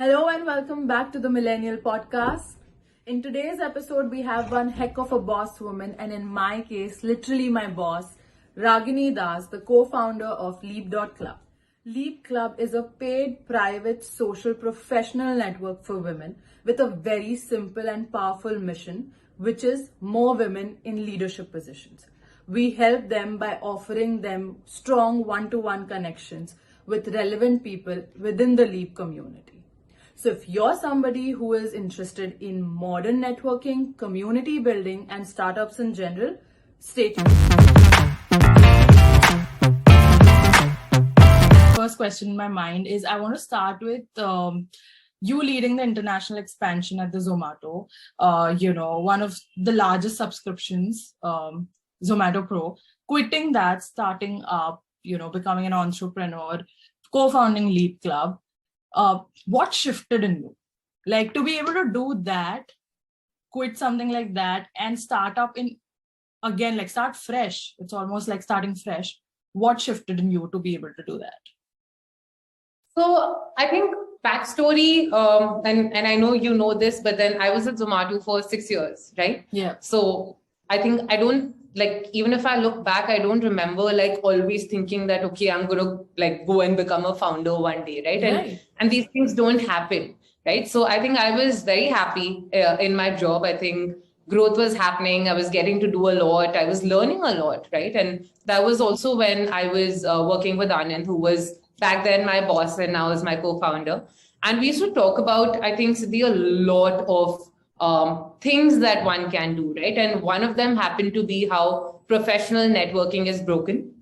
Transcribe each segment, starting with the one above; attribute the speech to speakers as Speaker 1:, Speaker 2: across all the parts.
Speaker 1: Hello and welcome back to the Millennial Podcast. In today's episode, we have one heck of a boss woman, and in my case, literally my boss, Ragini Das, the co-founder of Leap.club. Leap.club is a paid, private, social, professional network for women with a very simple and powerful mission, which is more women in leadership positions. We help them by offering them strong one-to-one connections with relevant people within the Leap community. So if you're somebody who is interested in modern networking, community building, and startups in general, stay tuned. First question in my mind is I want to start with you leading the international expansion at the Zomato, one of the largest subscriptions, Zomato Pro, quitting that, starting up, becoming an entrepreneur, co-founding Leap Club. What shifted in you? Like to be able to do that, quit something like that and start up start fresh. It's almost like starting fresh. What shifted in you to be able to do that?
Speaker 2: So I think backstory, and I know you know this, but then I was at Zomato for 6 years, right?
Speaker 1: Yeah.
Speaker 2: So I think even if I look back, I don't remember always thinking that, okay, I'm going to go and become a founder one day, right?
Speaker 1: Right.
Speaker 2: And these things don't happen, right? So I think I was very happy in my job. I think growth was happening. I was getting to do a lot. I was learning a lot, right? And that was also when I was working with Anand, who was back then my boss and now is my co-founder. And we used to talk about, I think, Siddhi, a lot of things that one can do, right? And one of them happened to be how professional networking is broken.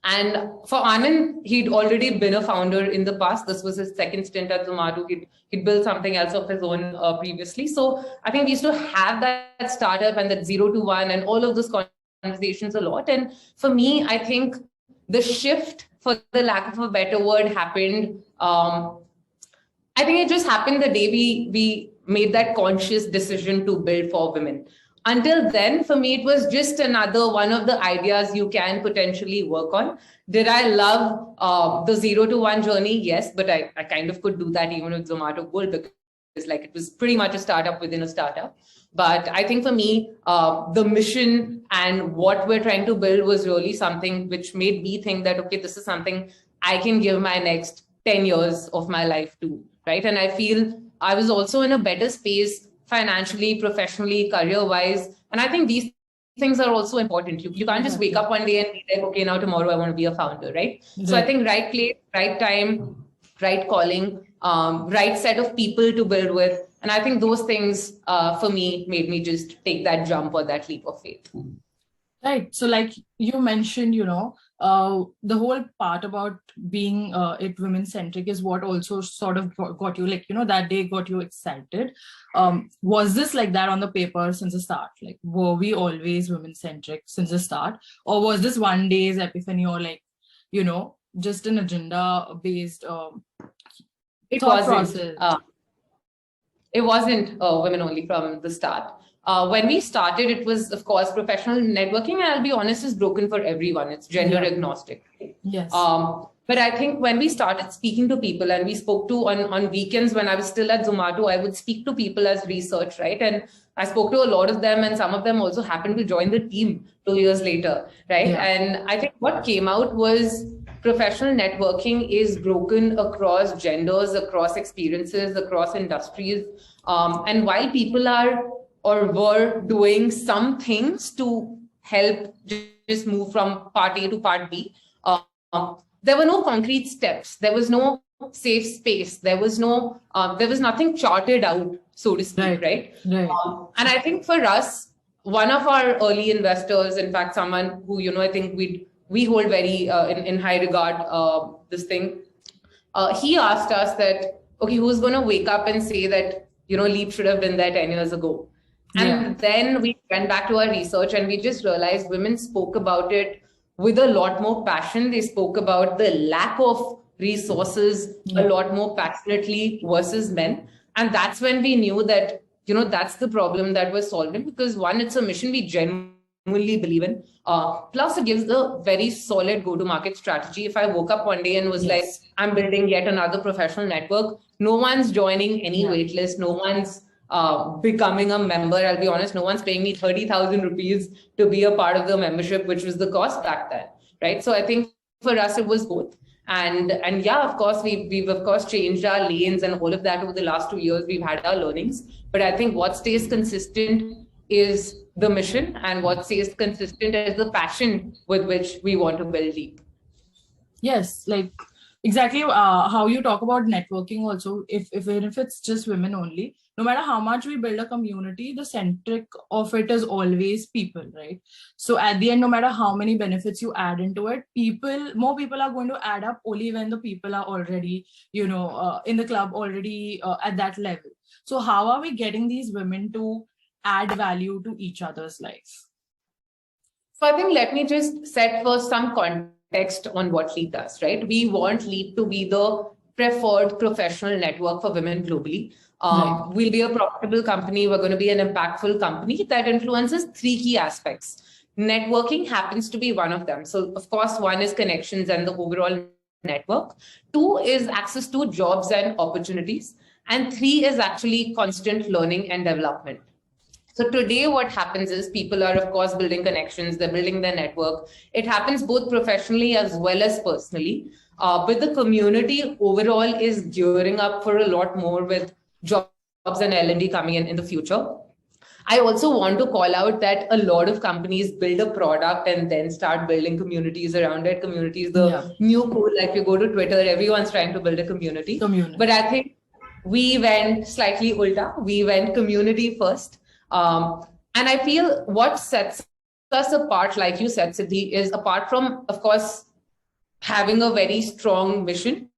Speaker 2: And for Anand, he'd already been a founder in the past. This was his second stint at Zomato. He'd built something else of his own previously. So I think we used to have that startup and that 0 to 1 and all of those conversations a lot. And for me, I think the shift, for the lack of a better word, happened. I think it just happened the day we made that conscious decision to build for women. Until then, for me, it was just another one of the ideas you can potentially work on. Did I love the 0 to 1 journey? Yes, but I kind of could do that even with Zomato Gold because it was pretty much a startup within a startup. But I think for me, the mission and what we're trying to build was really something which made me think that, okay, this is something I can give my next 10 years of my life to, right? And I feel I was also in a better space financially, professionally, career-wise. And I think these things are also important. You can't just wake up one day and be like, okay, now tomorrow I want to be a founder, right? So I think right place, right time, right calling, right set of people to build with. And I think those things for me made me just take that jump or that leap of faith.
Speaker 1: Right. So like you mentioned, the whole part about being women centric is what also sort of got you that day got you excited. Was this like that on the paper since the start? Like, were we always women centric since the start? Or was this one day's epiphany or just an agenda based
Speaker 2: it wasn't. It wasn't women only from the start. When we started, it was, of course, professional networking. And I'll be honest, is broken for everyone. It's gender agnostic.
Speaker 1: Yes.
Speaker 2: But I think when we started speaking to people and we spoke to on weekends when I was still at Zomato, I would speak to people as research, right? And I spoke to a lot of them and some of them also happened to join the team 2 years later, right? Yeah. And I think what came out was professional networking is broken across genders, across experiences, across industries. And while people are or were doing some things to help just move from part A to part B, there were no concrete steps. There was no safe space. There was nothing charted out, so to speak, right? And I think for us, one of our early investors, in fact, someone who, I think we hold very in high regard this thing, he asked us that, okay, who's going to wake up and say that, Leap should have been there 10 years ago? And then we went back to our research and we just realized women spoke about it with a lot more passion. They spoke about the lack of resources a lot more passionately versus men. And that's when we knew that, that's the problem that we're solving, because one, it's a mission we genuinely genuinely believe in. Plus, it gives a very solid go-to-market strategy. If I woke up one day and was like, I'm building yet another professional network, no one's joining any waitlist, no one's becoming a member. I'll be honest, no one's paying me 30,000 rupees to be a part of the membership, which was the cost back then, right? So I think for us, it was both. And yeah, of course, we've of course changed our lanes and all of that over the last 2 years. We've had our learnings, but I think what stays consistent is the mission, and what stays consistent is the passion with which we want to build Leap.
Speaker 1: Yes, like exactly how you talk about networking also, if it's just women only, no matter how much we build a community, the centric of it is always people, right? So at the end, no matter how many benefits you add into it, more people are going to add up only when the people are already, in the club already at that level. So how are we getting these women to add value to each other's life?
Speaker 2: So I think let me just set first some context on what Leap does, right? We want Leap to be the preferred professional network for women globally. We'll be a profitable company. We're going to be an impactful company that influences 3 key aspects. Networking happens to be one of them. So of course, 1 is connections and the overall network. 2 is access to jobs and opportunities. And 3 is actually constant learning and development. So today what happens is people are, of course, building connections, they're building their network. It happens both professionally as well as personally. But the community overall is gearing up for a lot more with jobs and L&D coming in the future. I also want to call out that a lot of companies build a product and then start building communities around it. Communities, the new cool, like you go to Twitter, everyone's trying to build a community. But I think we went slightly ulta. We went community first. And I feel what sets us apart, like you said, Siddhi, is apart from, of course, having a very strong mission.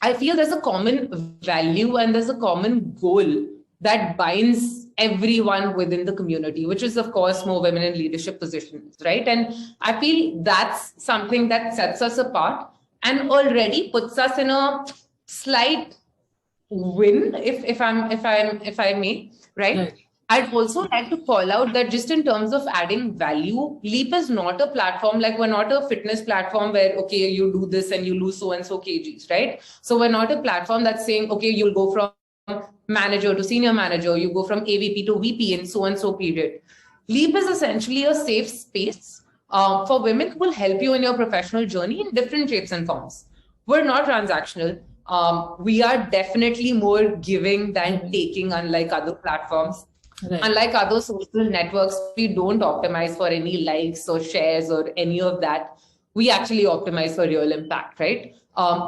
Speaker 2: I feel there's a common value and there's a common goal that binds everyone within the community, which is, of course, more women in leadership positions, right? And I feel that's something that sets us apart and already puts us in a slight win, if I may, right? I'd also like to call out that just in terms of adding value, Leap is not a platform, like we're not a fitness platform where, okay, you do this and you lose so and so kgs, right? So we're not a platform that's saying, okay, you'll go from manager to senior manager, you go from AVP to VP in so and so period. Leap is essentially a safe space for women who will help you in your professional journey in different shapes and forms. We're not transactional. We are definitely more giving than taking, unlike other platforms. Unlike other social networks, we don't optimize for any likes or shares or any of that. We actually optimize for real impact, right?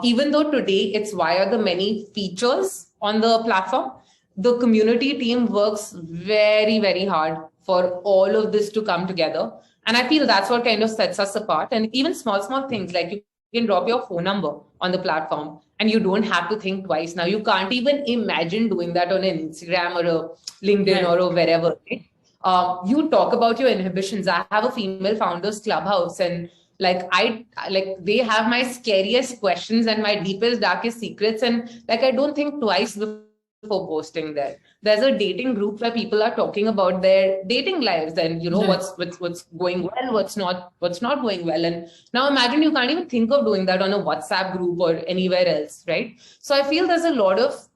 Speaker 2: Even though today it's via the many features on the platform, the community team works very, very hard for all of this to come together. And I feel that's what kind of sets us apart. And even small things like you can drop your phone number on the platform and you don't have to think twice. Now, you can't even imagine doing that on an Instagram or a LinkedIn or wherever. Right? You talk about your inhibitions. I have a female founders clubhouse and they have my scariest questions and my deepest, darkest secrets. And I don't think twice before posting there. There's a dating group where people are talking about their dating lives and what's going well, what's not going well. And now imagine you can't even think of doing that on a WhatsApp group or anywhere else, right? So I feel there's a lot of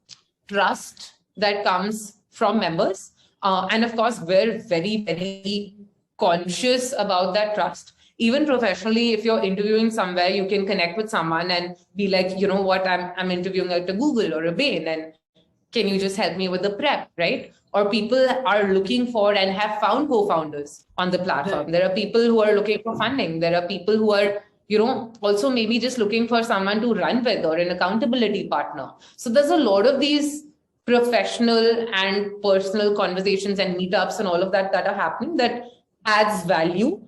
Speaker 2: trust that comes from members. And of course, we're very, very conscious about that trust. Even professionally, if you're interviewing somewhere, you can connect with someone and be like, you know what, I'm interviewing at a Google or a Bain, and can you just help me with the prep, right? Or people are looking for and have found co-founders on the platform. There are people who are looking for funding. There are people who are, also maybe just looking for someone to run with or an accountability partner. So there's a lot of these professional and personal conversations and meetups and all of that are happening that adds value.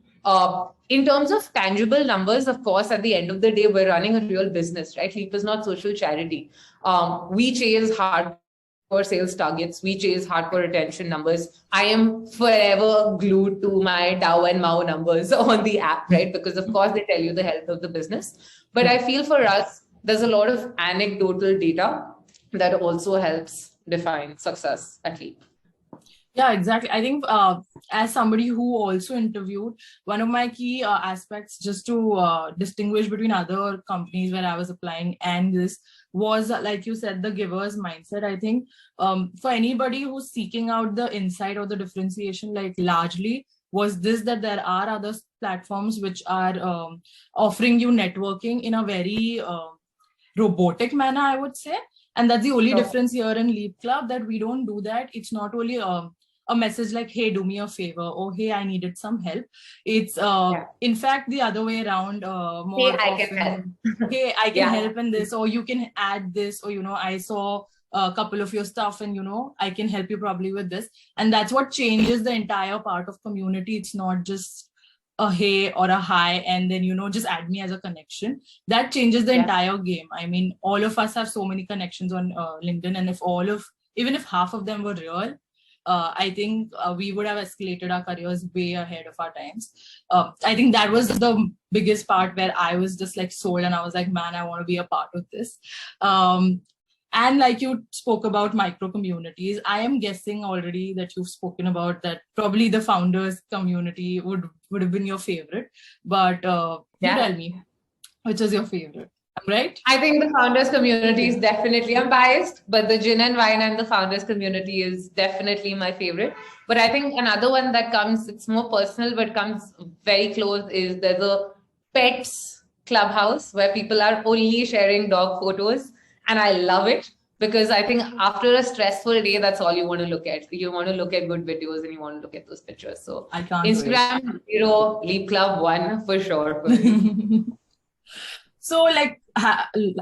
Speaker 2: In terms of tangible numbers, of course, at the end of the day, we're running a real business, right? Leap is not social charity. We chase hard for sales targets. We chase hardcore retention numbers. I am forever glued to my DAO and MAU numbers on the app, right? Because of course they tell you the health of the business. But I feel for us, there's a lot of anecdotal data that also helps define success at Leap.
Speaker 1: Yeah, exactly. I think as somebody who also interviewed, one of my key aspects just to distinguish between other companies where I was applying and this was, like you said, the giver's mindset. I think for anybody who's seeking out the insight or the differentiation, like largely was this that there are other platforms which are offering you networking in a very robotic manner, I would say. And that's the only
Speaker 2: So,
Speaker 1: difference here in Leap Club, that we don't do that. It's not only a message like, hey, do me a favor, or hey, I needed some help. It's
Speaker 2: yeah.
Speaker 1: in fact the other way around,
Speaker 2: Hey,
Speaker 1: more
Speaker 2: I can help.
Speaker 1: often. Hey, I can
Speaker 2: Yeah.
Speaker 1: help in this, or you can add this, or I saw a couple of your stuff and I can help you probably with this. And that's what changes the entire part of community. It's not just a hey or a hi and then just add me as a connection. That changes the
Speaker 2: Yeah.
Speaker 1: entire game. I mean, all of us have so many connections on LinkedIn, and even if half of them were real, I think we would have escalated our careers way ahead of our times. I think that was the biggest part where I was just like sold, and I was like, man, I want to be a part of this. And like you spoke about micro communities, I am guessing already that you've spoken about that probably the founders community would have been your favorite. But you
Speaker 2: Yeah.
Speaker 1: tell me, which is your favorite? I'm right?
Speaker 2: I think the founders community is definitely, I'm biased, but the gin and wine and the founders community is definitely my favorite. But I think another one that comes, it's more personal, but comes very close is there's a pets clubhouse where people are only sharing dog photos. And I love it because I think after a stressful day, that's all you want to look at. You want to look at good videos and you want to look at those pictures. So
Speaker 1: I can't
Speaker 2: Instagram 0, Leap Club 1 for sure for me.
Speaker 1: wait. So, like,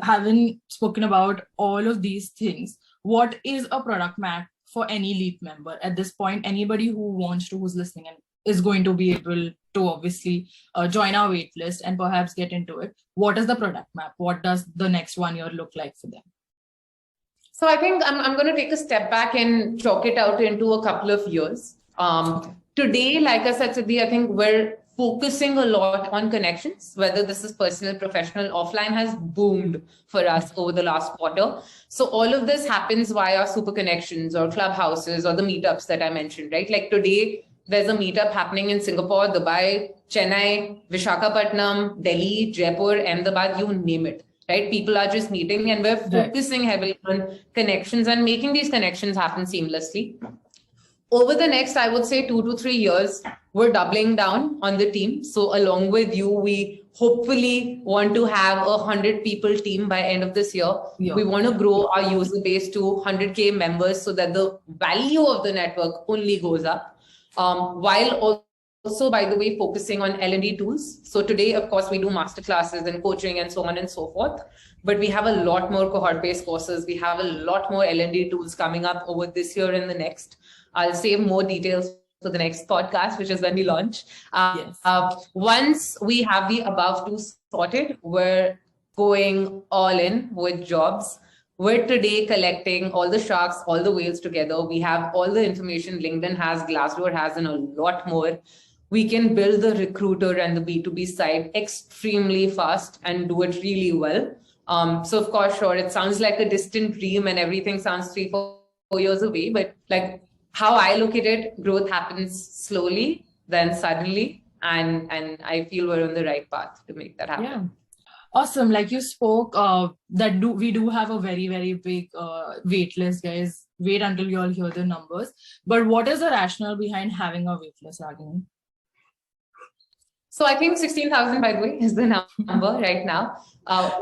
Speaker 1: having spoken about all of these things, what is a product map for any Leap member at this point? Anybody who's listening and is going to be able to obviously join our waitlist and perhaps get into it. What is the product map? What does the next 1 year look like for them?
Speaker 2: So I think I'm going to take a step back and chalk it out into a couple of years. Today, like I said, Siddhi, I think we're focusing a lot on connections, whether this is personal, professional, offline has boomed for us over the last quarter. So all of this happens via super connections or clubhouses or the meetups that I mentioned, right? Like today, there's a meetup happening in Singapore, Dubai, Chennai, Visakhapatnam, Delhi, Jaipur, Ahmedabad, you name it, right? People are just meeting and we're focusing heavily on connections and making these connections happen seamlessly. Over the next, I would say 2 to 3 years, we're doubling down on the team. So along with you, we hopefully want to have 100 people team by end of this year.
Speaker 1: Yeah.
Speaker 2: We want to grow our user base to 100K members so that the value of the network only goes up. While also, by the way, focusing on L&D tools. So today, of course, we do masterclasses and coaching and so on and so forth. But we have a lot more cohort-based courses. We have a lot more L&D tools coming up over this year and the next. I'll save more details for the next podcast, which is when we launch.
Speaker 1: Yes.
Speaker 2: Once we have the above two sorted, we're going all in with jobs. We're today collecting all the sharks, all the whales together. We have all the information LinkedIn has, Glassdoor has, and a lot more. We can build the recruiter and the B2B side extremely fast and do it really well. So of course, sure, it sounds like a distant dream and everything sounds 3-4 years away, but like how I look at it, growth happens slowly, then suddenly, and I feel we're on the right path to make that happen.
Speaker 1: Yeah. Awesome. Like you spoke, we do have a very, very big wait list, guys. Wait until you all hear the numbers. But what is the rationale behind having a wait list, Ragini?
Speaker 2: So I think 16,000, by the way, is the number right now.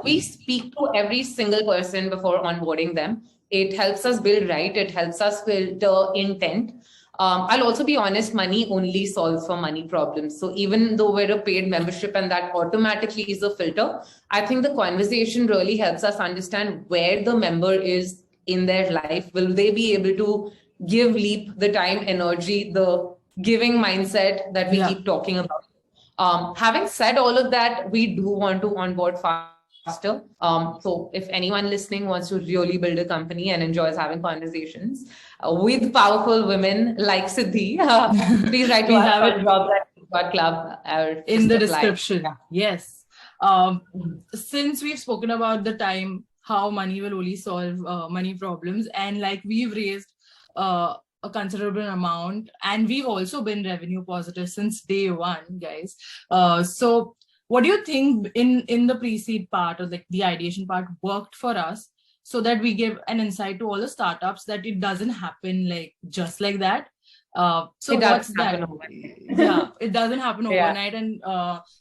Speaker 2: We speak to every single person before onboarding them. It helps us build right. It helps us filter intent. I'll also be honest, money only solves for money problems. So even though we're a paid membership and that automatically is a filter, I think the conversation really helps us understand where the member is in their life. Will they be able to give Leap the time, energy, the giving mindset that we keep talking about? Having said all of that, we do want to onboard faster. So if anyone listening wants to really build a company and enjoys having conversations with powerful women like Siddhi, please write to us on jobs@Leap.club
Speaker 1: in the description. Yes. Since we've spoken about the time, how money will only solve money problems, and like we've raised a considerable amount, and we've also been revenue positive since day one, guys. So what do you think in the pre-seed part, or like the ideation part, worked for us, so that we give an insight to all the startups that it doesn't happen like just like that? So what's that? Yeah, it doesn't happen overnight. And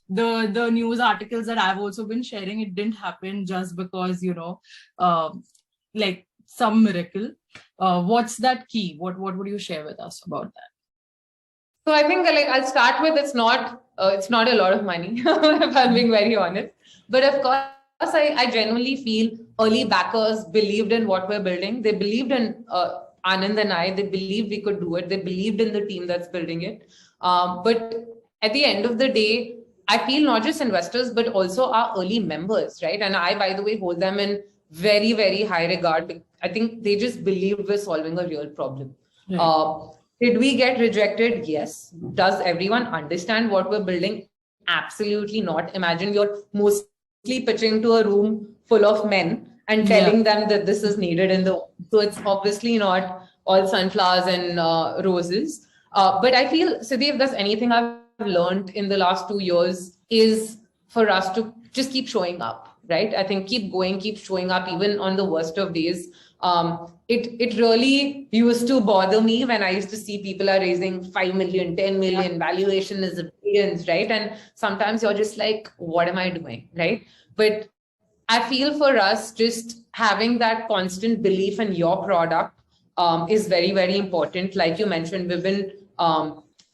Speaker 1: the news articles that I've also been sharing, it didn't happen just because, like some miracle. What's that key? What would you share with us about that?
Speaker 2: So I think like I'll start with it's not a lot of money if I'm being very honest. But of course, I genuinely feel early backers believed in what we're building. They believed in Anand and I. They believed we could do it. They believed in the team that's building it. But at the end of the day, I feel not just investors, but also our early members, right? And I, by the way, hold them in very, very high regard. I think they just believed we're solving a real problem. Right. Did we get rejected? Yes. Does everyone understand what we're building? Absolutely not. Imagine you're mostly pitching to a room full of men and telling them that this is needed in the... So it's obviously not all sunflowers and roses. But I feel, Siddhi, if there's anything I've learned in the last 2 years, is for us to just keep showing up, right? I think keep going, keep showing up, even on the worst of days. It really used to bother me when I used to see people are raising 5 million, 10 million, valuation is billions, right? And sometimes you're just like, what am I doing, right? But I feel for us, just having that constant belief in your product is very, very important. Like you mentioned, we've been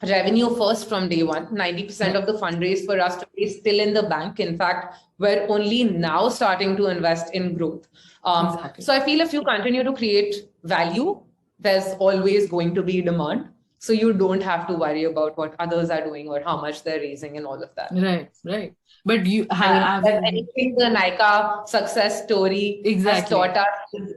Speaker 2: revenue first from day one. 90% of the fundraise for us is still in the bank. In fact, we're only now starting to invest in growth. Exactly. So I feel if you continue to create value, there's always going to be demand. So you don't have to worry about what others are doing or how much they're raising and all of that.
Speaker 1: Right. But you have
Speaker 2: anything the Nykaa success story has taught us.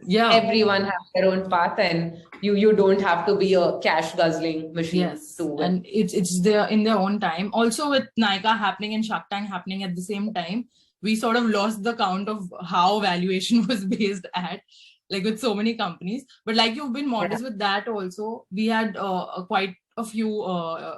Speaker 2: Everyone has their own path, and you don't have to be a cash guzzling machine to win.
Speaker 1: And it's there in their own time. Also, with Nykaa happening and Shark Tank happening at the same time, we sort of lost the count of how valuation was based at, like with so many companies. But like you've been modest with that also. We had quite a few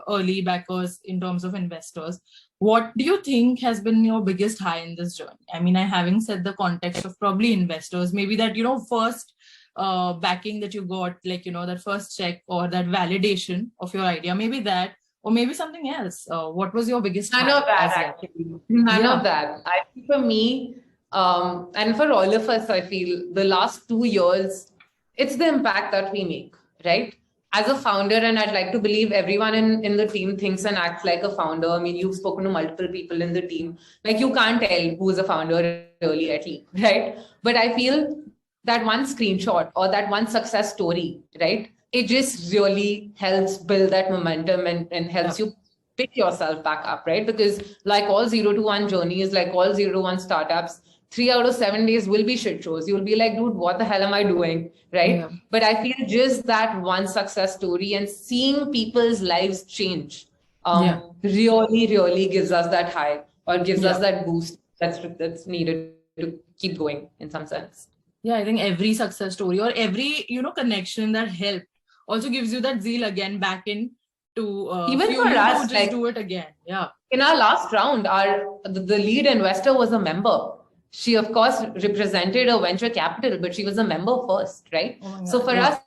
Speaker 1: early backers in terms of investors. What do you think has been your biggest high in this journey? I mean, I having said the context of probably investors, maybe that, first backing that you got, like, that first check or that validation of your idea, maybe that, or maybe something else. What was your biggest high?
Speaker 2: None of that, actually. None of that. I think for me, and for all of us, I feel the last 2 years, it's the impact that we make, right? As a founder, and I'd like to believe everyone in the team thinks and acts like a founder. I mean, you've spoken to multiple people in the team. Like, you can't tell who's a founder really at Leap, right? But I feel that one screenshot or that one success story, right? It just really helps build that momentum and helps you pick yourself back up, right? Because like all 0 to 1 journeys, like all 0 to 1 startups, 3 out of 7 days will be shit shows. You'll be like, dude, what the hell am I doing? Right? But I feel just that one success story and seeing people's lives change really, really gives us that high, or gives us that boost that's needed to keep going in some sense.
Speaker 1: Yeah, I think every success story or every, connection that helped also gives you that zeal again back in to
Speaker 2: even for us,
Speaker 1: just do it again. Yeah.
Speaker 2: In our last round, the lead investor was a member. She, of course, represented a venture capital, but she was a member first, right? So for us,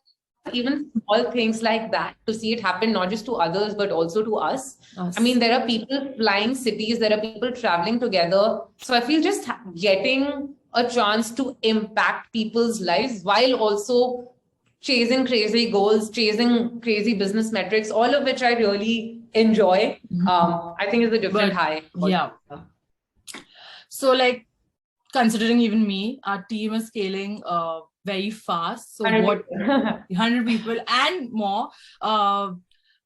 Speaker 2: even small things like that, to see it happen, not just to others, but also to us. I mean, there are people flying cities, there are people traveling together. So I feel just getting a chance to impact people's lives while also chasing crazy goals, chasing crazy business metrics, all of which I really enjoy. I think is a different high.
Speaker 1: Yeah. So like, considering even me, our team is scaling very fast. So 100 people and more.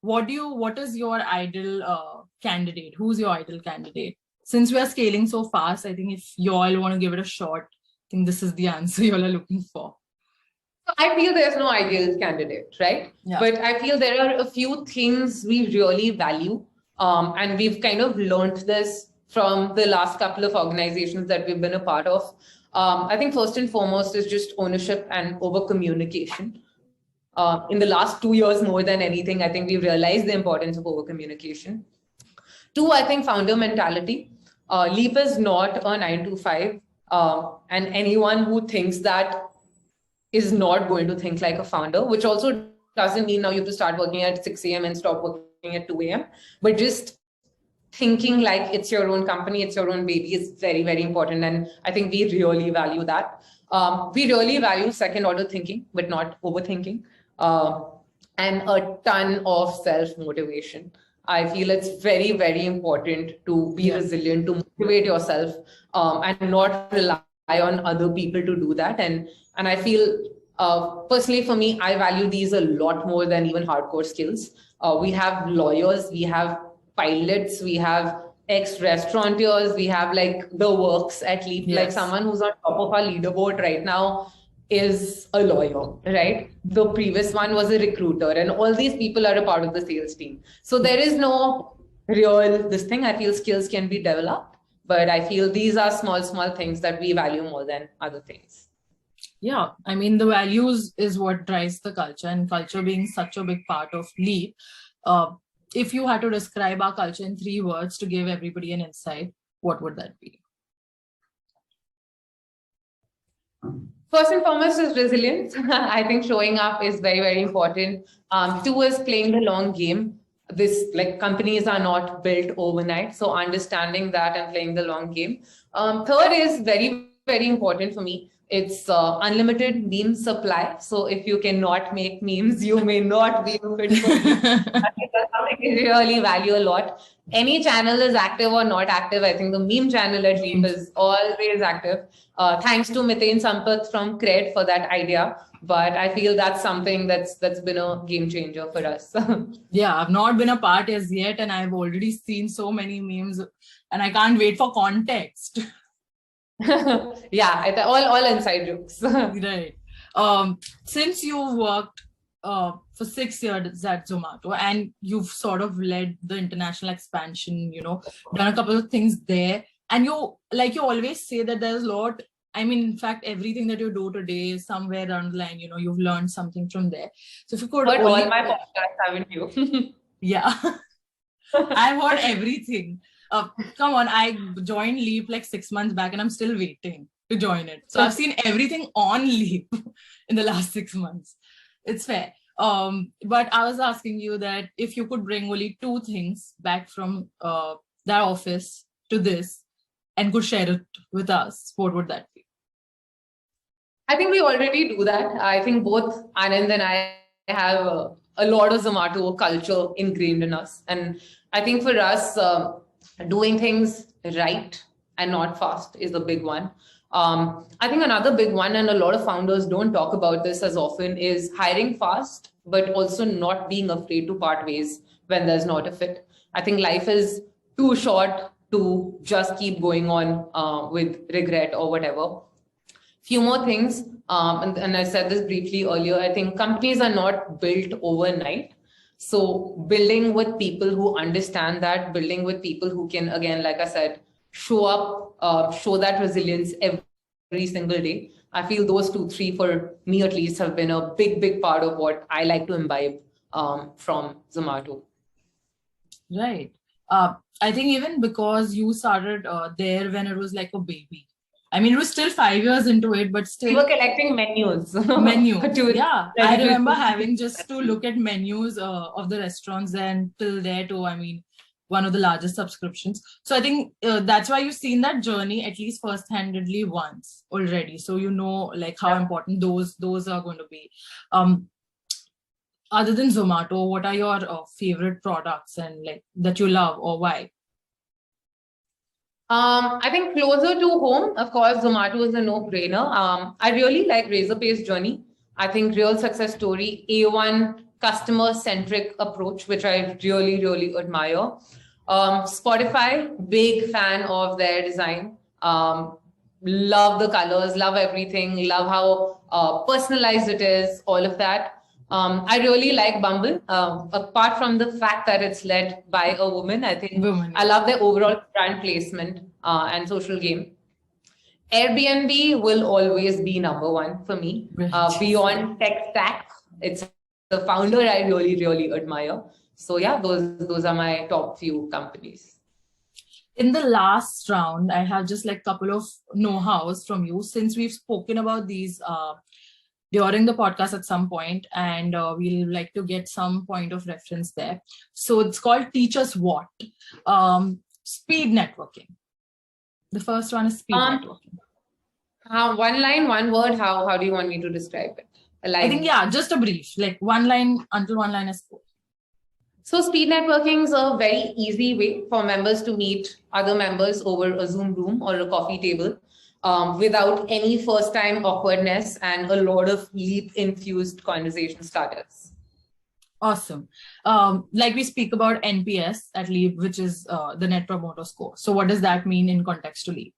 Speaker 1: What is your ideal candidate? Who's your ideal candidate? Since we are scaling so fast, I think if you all want to give it a shot, I think this is the answer you all are looking for.
Speaker 2: I feel there's no ideal candidate, right? But I feel there are a few things we really value. And we've kind of learned this from the last couple of organizations that we've been a part of. I think first and foremost is just ownership and over communication. In the last 2 years, more than anything, I think we've realized the importance of over communication. Two, I think founder mentality. Leap is not a 9 to 5, and anyone who thinks that is not going to think like a founder, which also doesn't mean now you have to start working at 6 a.m. and stop working at 2 a.m. But just thinking like it's your own company, it's your own baby is very, very important. And I think we really value that. We really value second order thinking, but not overthinking. And a ton of self-motivation. I feel it's very, very important to be resilient, to motivate yourself, and not rely on other people to do that. And I feel personally for me, I value these a lot more than even hardcore skills. We have lawyers, we have pilots, we have ex-restaurateurs, we have like the works at Leap. Like someone who's on top of our leaderboard right now is a lawyer, right? The previous one was a recruiter, and all these people are a part of the sales team. So there is no real this thing. I feel skills can be developed, but I feel these are small things that we value more than other things.
Speaker 1: Yeah, I mean, the values is what drives the culture, and culture being such a big part of Leap. If you had to describe our culture in 3 words to give everybody an insight, what would that be?
Speaker 2: First and foremost is resilience. I think showing up is very, very important. 2 is playing the long game. This like companies are not built overnight. So understanding that and playing the long game. Third is very, very important for me. It's unlimited meme supply. So if you cannot make memes, you may not be fit for memes. I think that's something we really value a lot. Any channel is active or not active. I think the meme channel at Leap is always active. Thanks to Miten Sampath from Cred for that idea. But I feel that's something that's been a game changer for us.
Speaker 1: Yeah, I've not been a part as yet, and I've already seen so many memes, and I can't wait for context.
Speaker 2: Yeah, all inside jokes.
Speaker 1: Right. Since you worked for 6 years at Zomato, and you've sort of led the international expansion, done a couple of things there, and you always say that there's a lot. I mean, in fact, everything that you do today is somewhere down the line, you've learned something from there. So if you could
Speaker 2: heard all my podcasts, haven't you?
Speaker 1: Yeah. I've heard everything. Come on, I joined Leap like 6 months back, and I'm still waiting to join it. So I've seen everything on Leap in the last 6 months. It's fair. But I was asking you that if you could bring only 2 things back from that office to this and could share it with us, what would that be?
Speaker 2: I think we already do that. I think both Anand and I have a lot of Zomato culture ingrained in us. And I think for us, doing things right and not fast is a big one. I think another big one, and a lot of founders don't talk about this as often, is hiring fast, but also not being afraid to part ways when there's not a fit. I think life is too short to just keep going on with regret or whatever. Few more things, and I said this briefly earlier, I think companies are not built overnight. So building with people who understand that, building with people who can, again, like I said, show up, show that resilience every single day. I feel those 2, 3 for me at least have been a big part of what I like to imbibe from Zomato.
Speaker 1: Right. I think even because you started there when it was like a baby. I mean, it was still 5 years into it, but still.
Speaker 2: We were collecting menus.
Speaker 1: Yeah, I remember having just to look at menus of the restaurants, and till there too, I mean, one of the largest subscriptions. So I think that's why you've seen that journey at least first-handedly once already. So like how important those are going to be. Other than Zomato, what are your favorite products and like that you love, or why?
Speaker 2: I think closer to home, of course, Zomato is a no-brainer. I really like Razorpay's journey. I think real success story, A1 customer-centric approach, which I really admire. Spotify, big fan of their design. Love the colors, love everything, love how personalized it is, all of that. I really like Bumble, apart from the fact that it's led by a woman. I think I love their overall brand placement and social game. Airbnb will always be number 1 for me. Beyond tech stack, it's the founder I really, really admire. So yeah, those are my top few companies.
Speaker 1: In the last round, I have just like a couple of know-hows from you, since we've spoken about these during the podcast at some point, and we'll like to get some point of reference there. So it's called Teach Us What? Speed networking. The first one is speed networking.
Speaker 2: One line, one word, how do you want me to describe it?
Speaker 1: I think, yeah, just a brief, like one line until one line is spoken.
Speaker 2: So speed networking is a very easy way for members to meet other members over a Zoom room or a coffee table without any first-time awkwardness and a lot of Leap-infused conversation starters.
Speaker 1: Awesome. Like we speak about NPS at Leap, which is the Net Promoter Score. So what does that mean in context to Leap?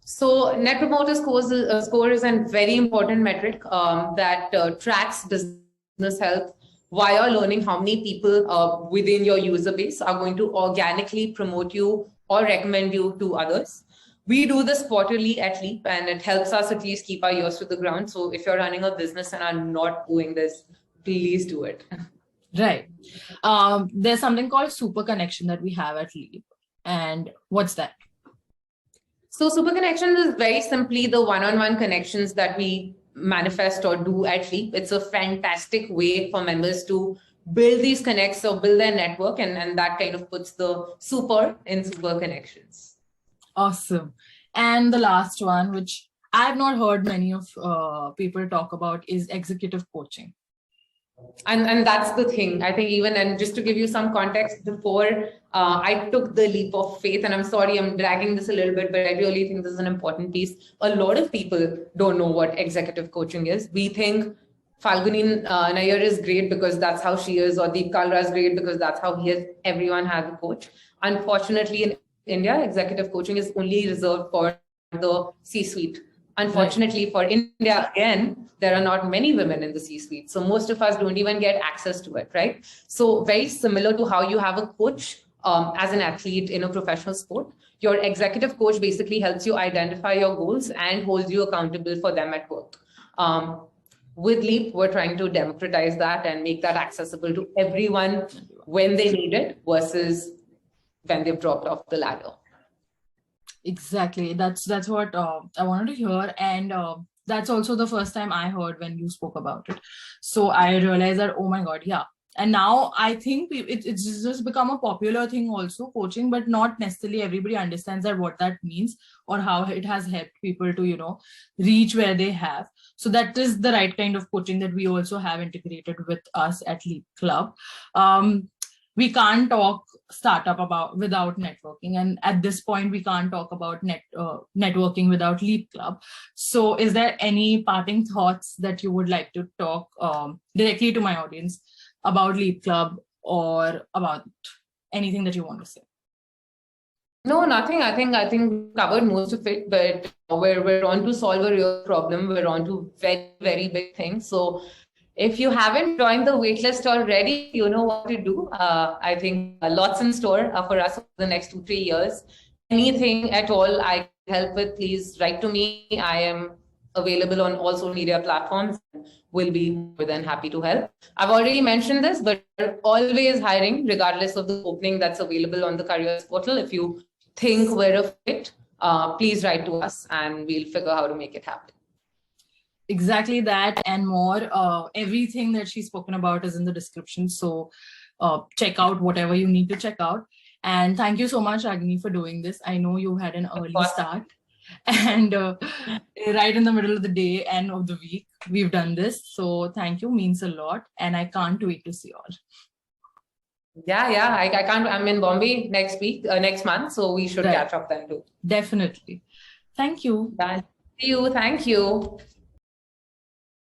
Speaker 2: So Net Promoter Score is a very important metric that tracks business health via learning how many people within your user base are going to organically promote you or recommend you to others. We do this quarterly at Leap, and it helps us at least keep our ears to the ground. So if you're running a business and are not doing this, please do it.
Speaker 1: Right. There's something called super connection that we have at Leap. And what's that?
Speaker 2: So super connections is very simply the one-on-one connections that we manifest or do at Leap. It's a fantastic way for members to build these connects or build their network, and that kind of puts the super in super connections.
Speaker 1: Awesome. And the last one, which I've not heard many of people talk about, is executive coaching.
Speaker 2: And that's the thing. I think even, and just to give you some context, before I took the leap of faith, and I'm sorry, I'm dragging this a little bit, but I really think this is an important piece. A lot of people don't know what executive coaching is. We think Falguni Nair is great because that's how she is, or Deep Kalra is great because that's how he is. Everyone has a coach. Unfortunately, in India, executive coaching is only reserved for the C-suite. Unfortunately, for India, again, there are not many women in the C-suite. So most of us don't even get access to it, right? So very similar to how you have a coach as an athlete in a professional sport, your executive coach basically helps you identify your goals and holds you accountable for them at work. With Leap, we're trying to democratize that and make that accessible to everyone when they need it versus when they've dropped off the ladder.
Speaker 1: Exactly. That's what I wanted to hear. And that's also the first time I heard when you spoke about it. So I realized that, oh my God, yeah. And now I think it's just become a popular thing also, coaching, but not necessarily everybody understands that what that means or how it has helped people to, reach where they have. So that is the right kind of coaching that we also have integrated with us at Leap.club. We can't talk startup without networking, and at this point we can't talk about networking without Leap.club. So is there any parting thoughts that you would like to talk directly to my audience about Leap.club or about anything that you want to say?
Speaker 2: No, nothing. I think we covered most of it, but we're on to solve a real problem. We're on to very, very big things. So if you haven't joined the waitlist already, you know what to do. I think lots in store for us for the next 2-3 years. Anything at all I can help with, please write to me. I am available on all social media platforms. Will be more than happy to help. I've already mentioned this, but we're always hiring, regardless of the opening that's available on the careers portal. If you think we're a fit, please write to us and we'll figure out how to make it happen.
Speaker 1: Exactly that and more. Everything that she's spoken about is in the description. So check out whatever you need to check out. And thank you so much, Ragini, for doing this. I know you had an early start and right in the middle of the day and of the week, we've done this. So thank you, means a lot. And I can't wait to see you all.
Speaker 2: Yeah. I can't. I'm in Bombay next month. So we should catch up then too.
Speaker 1: Definitely. Thank you.
Speaker 2: Thank you.